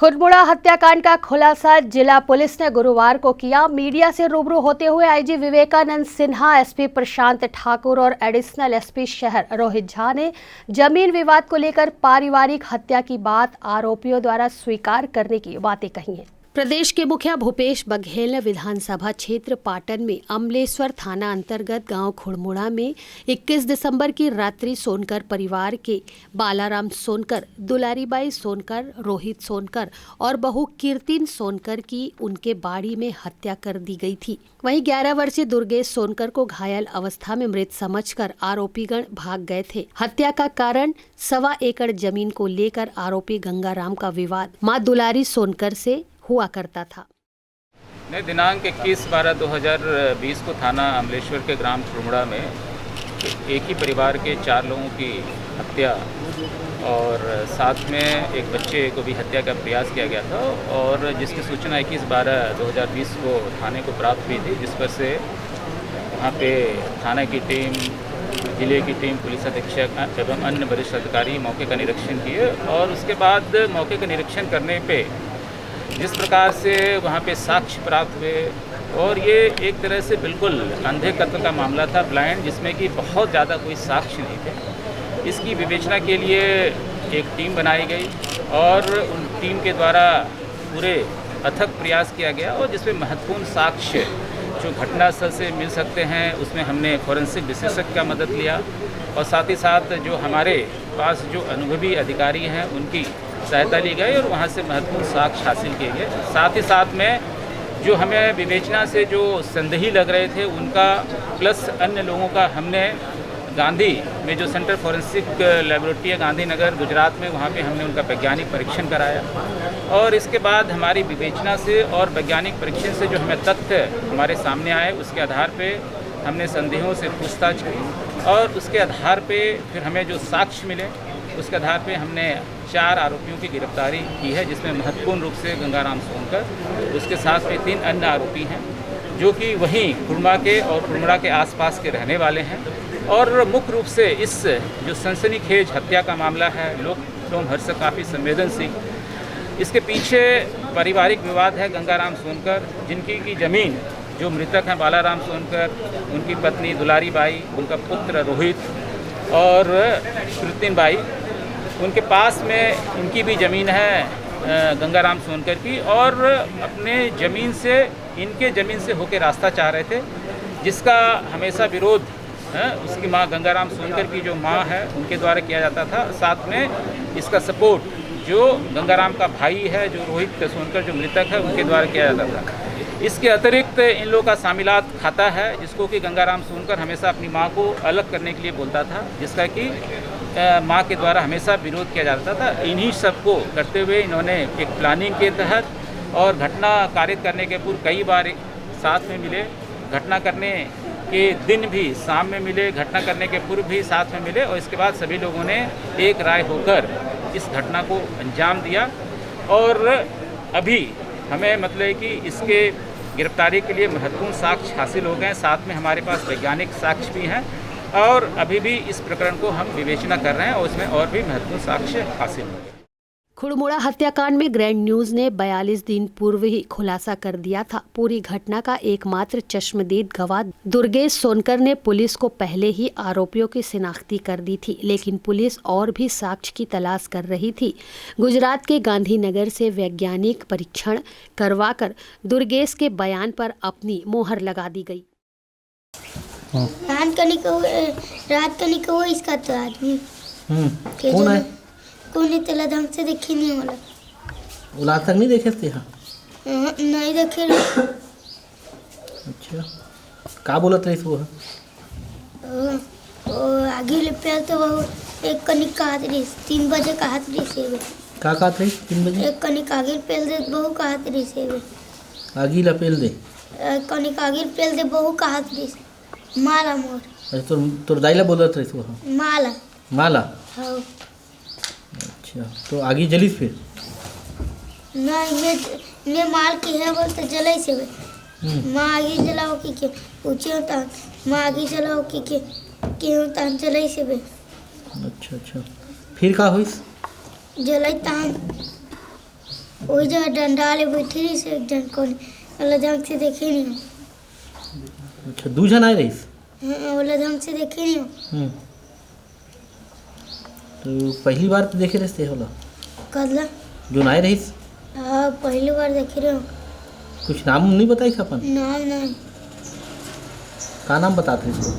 खुरमुड़ा हत्याकांड का खुलासा जिला पुलिस ने गुरुवार को किया। मीडिया से रूबरू होते हुए आईजी विवेकानंद सिन्हा, एसपी प्रशांत ठाकुर और एडिशनल एसपी शहर रोहित झा ने जमीन विवाद को लेकर पारिवारिक हत्या की बात आरोपियों द्वारा स्वीकार करने की बातें कही हैं। प्रदेश के मुखिया भूपेश बघेल ने विधानसभा क्षेत्र पाटन में अमलेश्वर थाना अंतर्गत गांव खुड़मुड़ा में 21 दिसंबर की रात्रि सोनकर परिवार के बालाराम सोनकर, दुलारीबाई सोनकर, रोहित सोनकर और बहू कीर्तिन सोनकर की उनके बाड़ी में हत्या कर दी गई थी। वहीं 11 वर्षीय दुर्गेश सोनकर को घायल अवस्था में मृत समझकर आरोपीगण भाग गए थे। हत्या का कारण 1.25 एकड़ जमीन को लेकर आरोपी गंगाराम का विवाद मां दुलारी सोनकर से हुआ करता था। दिनांक 21/12/2020 को थाना अमलेश्वर के ग्राम खुड़मुड़ा में एक ही परिवार के 4 लोगों की हत्या और साथ में एक बच्चे को भी हत्या का प्रयास किया गया था और जिसकी सूचना 21/12/2020 को थाने को प्राप्त हुई थी, जिस पर से वहाँ पे थाना की टीम, जिले की टीम, पुलिस अधीक्षक एवं अन्य वरिष्ठ अधिकारी मौके का निरीक्षण किए और उसके बाद मौके का निरीक्षण करने पे जिस प्रकार से वहाँ पे साक्ष्य प्राप्त हुए और ये एक तरह से बिल्कुल अंधे कत्ल का मामला था, ब्लाइंड, जिसमें कि बहुत ज़्यादा कोई साक्ष्य नहीं थे। इसकी विवेचना के लिए एक टीम बनाई गई और उन टीम के द्वारा पूरे अथक प्रयास किया गया और जिसमें महत्वपूर्ण साक्ष्य जो घटनास्थल से मिल सकते हैं उसमें हमने फॉरेंसिक विशेषज्ञ का मदद लिया और साथ ही साथ जो हमारे पास जो अनुभवी अधिकारी हैं उनकी सहायता ली गई और वहाँ से महत्वपूर्ण साक्ष्य हासिल किए गए। साथ ही साथ में जो हमें विवेचना से जो संदेही लग रहे थे उनका प्लस अन्य लोगों का हमने गांधी में जो सेंटर फॉरेंसिक लेबोरेटरी है गांधीनगर गुजरात में, वहाँ पे हमने उनका वैज्ञानिक परीक्षण कराया और इसके बाद हमारी विवेचना से और वैज्ञानिक परीक्षण से जो हमें तथ्य हमारे सामने आए उसके आधार पे हमने संदेहों से पूछताछ की और उसके आधार पे फिर हमें जो साक्ष्य मिले उसके आधार पे हमने 4 आरोपियों की गिरफ्तारी की है, जिसमें महत्वपूर्ण रूप से गंगाराम सोनकर, उसके साथ में 3 अन्य आरोपी हैं जो कि वहीं खुड़मुड़ा के और खुड़मुड़ा के आसपास के रहने वाले हैं और मुख्य रूप से इस जो सनसनीखेज हत्या का मामला है, लोग हर से काफ़ी संवेदनशील, इसके पीछे पारिवारिक विवाद है। गंगाराम सोनकर जिनकी की ज़मीन जो मृतक हैं बालाराम सोनकर, उनकी पत्नी दुलारीबाई, उनका पुत्र रोहित और कीर्तिन बाई, उनके पास में इनकी भी ज़मीन है गंगाराम सोनकर की और अपने ज़मीन से इनके ज़मीन से होकर रास्ता चाह रहे थे, जिसका हमेशा विरोध उसकी मां गंगाराम सोनकर की जो मां है उनके द्वारा किया जाता था। साथ में इसका सपोर्ट जो गंगाराम का भाई है जो रोहित सोनकर जो मृतक है उनके द्वारा किया जाता था। इसके अतिरिक्त इन लोगों का शामिलात खाता है जिसको कि गंगाराम सोनकर हमेशा अपनी मां को अलग करने के लिए बोलता था, जिसका कि मां के द्वारा हमेशा विरोध किया जाता था। इन्हीं सबको करते हुए इन्होंने एक प्लानिंग के तहत और घटना कारित करने के पूर्व कई बार साथ में मिले, घटना करने के दिन भी शाम में मिले, घटना करने के पूर्व भी साथ में मिले और इसके बाद सभी लोगों ने एक राय होकर इस घटना को अंजाम दिया और अभी हमें मतलब कि इसके गिरफ्तारी के लिए महत्वपूर्ण साक्ष्य हासिल हो गए। साथ में हमारे पास वैज्ञानिक साक्ष्य भी हैं और अभी भी इस प्रकरण को हम विवेचना कर रहे हैं और उसमें और भी महत्वपूर्ण साक्ष्य हासिल होंगे। खुड़मुड़ा हत्याकांड में ग्रैंड न्यूज ने 42 दिन पूर्व ही खुलासा कर दिया था। पूरी घटना का एकमात्र चश्मदीद गवाह दुर्गेश सोनकर ने पुलिस को पहले ही आरोपियों की शिनाख्ती कर दी थी, लेकिन पुलिस और भी साक्ष्य की तलाश कर रही थी। गुजरात के गांधीनगर से वैज्ञानिक परीक्षण करवाकर दुर्गेश के बयान पर अपनी मोहर लगा दी गई। रात का निको इसका तो आदमी कौन है? कौन तेला ढंग से देखी नहीं होला। उला तक नहीं देखे थे? हाँ नहीं देखे। अच्छा, का बोलत रही वो? आगे ले पे तो वो एक कनिक कहत रही 3 बजे कहत रही से का कहत रही 3 बजे? एक कनिक आगे पेल दे बहु कहत रही से आगी ला पेल दे कनिक आगे पेल दे बहु कहत रही माला मोर। अच्छा, तोर दाइला बोलत रही वो? माला माला। हाँ। अच्छा, तो आगी जली फिर? नहीं, ये माल की है बोलते जलाई से माँ आगे जलाओ की के पूछे होता माँ आगे जलाओ की के होता जलाई से बे। अच्छा, फिर का हुई? जलाई तान वही जगह डंडा ले बैठी रही से एक जन को वाला ढंग से देखे नहीं हो। अच्छा 2 जन आए रहीस? वाला ढंग से देखे नहीं हो। तो पहली बार तो देखे रहे होला कदला जो आए रहीस? हाँ पहली बार देखे रहे हो। कुछ नाम नहीं बताई अपन? नाम नहीं, का नाम बताते इसको?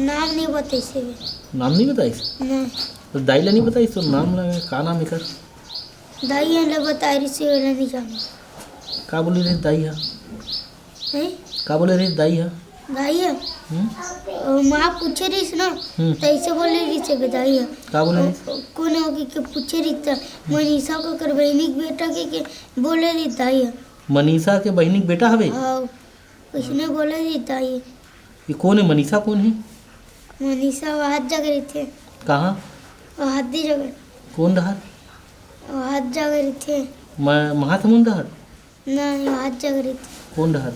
नाम नहीं बताई से भी। नाम नहीं बताइस? नहीं तो दाइला नहीं बताइस तो नाम लगे का नाम एकर? दाई है बता रही से वाला नहीं जाना का बोले रही दाई हा? है। का बोले रही दाई हा? दाई है और माँ पूछे रही ना तो ऐसे बोले रही से दाई है। का बोले रही? कौन होगी के पूछे रही था मनीषा को कर बहनी के बेटा के बोले रही दाई है। मनीषा के बहनी के बेटा हवे? हाँ उसने बोले रही दाई है। ये कौन है मनीषा? कौन है मनीषा वो हाथ जग रही थे। कहाँ? वो हाथ दी जगह कौन रहा? वो हाथ जग रही थे। महासमुंद रहा? नहीं वो हाथ जग रही थी। कौन रहा?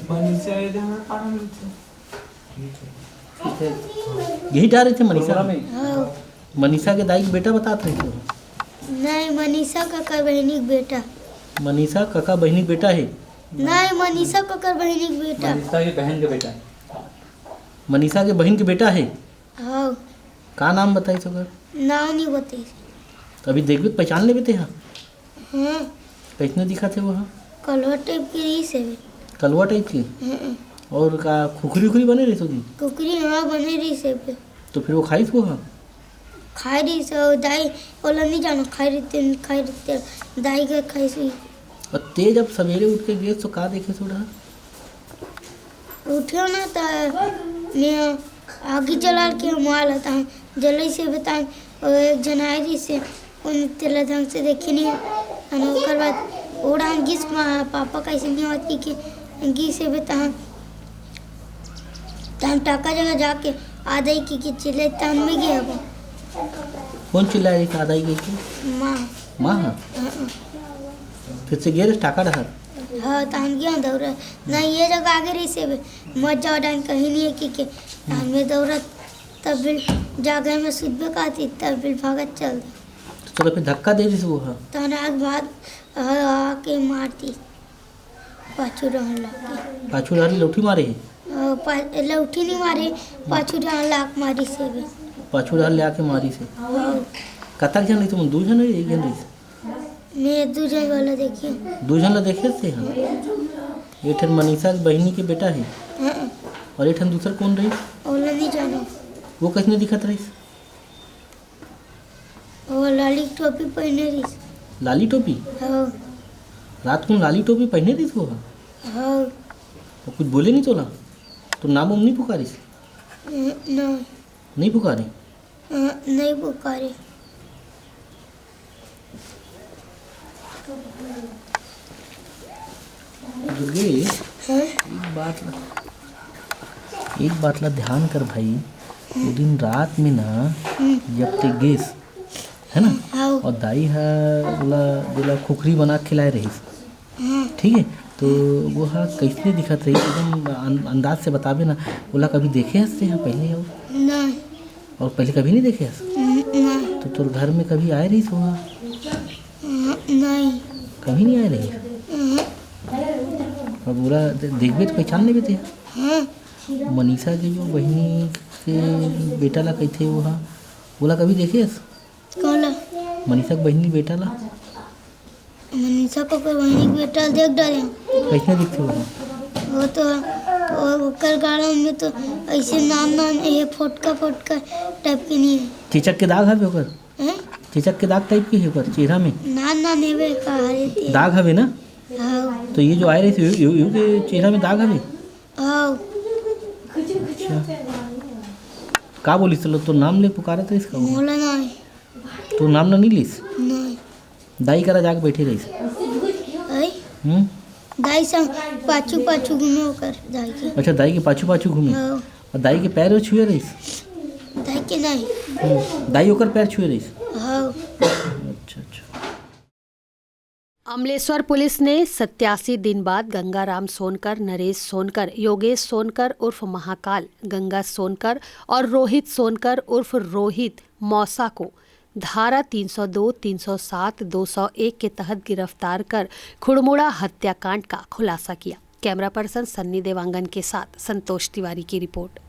यही जा रहे थे मनीषा? हाँ मनीषा के दाई के बेटा बताते रहे थे? नहीं मनीषा का बहनी का बेटा। मनीषा काका बहनी का बेटा है? नहीं मनीषा का बहनी का बेटा। मनीषा के बहन के बेटा? मनीषा के बहन के बेटा है? हाँ का नाम बताई सकर? नाम नहीं बताई। अभी देखबे पहचान लेबे थे? हाँ हाँ कैसने दिखा थे वो? हाँ कलवा टाइप की रही से भी। कलवा टाइप की? और का खुखरी उखरी बने रही थी? कुकरी हाँ बने रही से पे। तो फिर वो खाई वो? हाँ खाई रही से और दाई बोला नहीं जाना खाई रहते दाई का खाई से। और तेज अब सवेरे उठ के गए तो का देखे थोड़ा? उठे ना तो मैं आगे जला के माल था जल्दी से बताएं और एक जन आई रही से उन तेला ढंग से देखे नहीं और बाद ओढ़ा गीस पापा कैसे नहीं होती कि गी से बताएं तन टाका जगह जाके आधा की चिल्ले तन में गया वो। कौन चिल्ला रही थी? आधा ही गई थी माँ। माँ? हाँ फिर से गए टाका रहा? हाँ तन गया दौड़ा नहीं ये जगह आगे रही से मत जाओ डाइन कहीं नहीं है कि तन में दौड़ा तब बिल जागे में सुबह का थी तब बिल भागत चल दी। तो चलो फिर धक्का दे रही थी वो? हाँ तन आग बाद आके मारती पाछू रहन लगी। पाछू रहा लौठी मारे है? लौठी नहीं मारी पाछू रहन लाख मारी से भी। पाछू रहा ले आके मारी से? कतक जन रही तुम? 2 जन रही? 1 जन रही? मैं 2 जन वाला देखी। 2 जन ला देखे थे? हाँ ये ठन मनीषा की बहनी के बेटा है और ये ठन दूसरा कौन रही? ओला नहीं जाना वो किसने दिखत रही? वो लाली टोपी पहने रही। लाली टोपी? हाँ रात को लाली टोपी पहने रही वो? हाँ और कुछ बोले नहीं तोला? तो नाम नहीं पुकारिस? नहीं पुकारे? नहीं पुकारे। दुर्गे एक बात ला ध्यान कर भाई। वो दिन रात में ना जब ते गेस है ना हाँ और दाई है बोला खुखरी बना के खिलाए रही, ठीक है? तो वो हाँ कैसे दिखत रही एकदम अंदाज से बताबे ना। बोला कभी देखे हंसते हैं पहले? और पहले कभी नहीं देखे हंस? नहीं तो तोर घर में कभी आए रही? वहाँ नहीं कभी नहीं आए रही? और बोला देखबे तो पहचान लेबे थे? मनीषा के जो बहनी के बेटा ला कहते वहाँ बोला कभी देखे हंस? कौन ला? मनीषा के बहनी बेटा ला? मनीषा को बहनी के बेटा देख डाले। कैसे दिखते वहाँ? वो तो ओकर गाड़ा में तो ऐसे नाम ये फोटका टाइप के नहीं है। चेचक के दाग हवे ओकर? हैं? चेचक के दाग टाइप के है ओकर चेहरा में? ना नेवे का हरे दाग हवे ना? हाँ तो ये जो आए रही थी यू के चेहरा में दाग हवे? हाँ अच्छा का बोलिस? चलो तो नाम ले पुकारा था इसका? मोला नहीं तो नाम ना नहीं लिस? नहीं दाई करा जाके बैठी रही? है दाई संग पाछू घूमे होकर दाई के। अच्छा दाई के पाछू घूमे हाँ और दाई के पैर छुए रही? दाई के नहीं दाई ओकर पैर छुए रही? हाँ अच्छा अच्छा। अमलेश्वर पुलिस ने 87 दिन बाद गंगाराम सोनकर, नरेश सोनकर, योगेश सोनकर उर्फ महाकाल, गंगा सोनकर और रोहित सोनकर उर्फ रोहित मौसा को धारा 302, 307, 201 के तहत गिरफ्तार कर खुड़मुड़ा हत्याकांड का खुलासा किया। कैमरा पर्सन सन्नी देवांगन के साथ संतोष तिवारी की रिपोर्ट।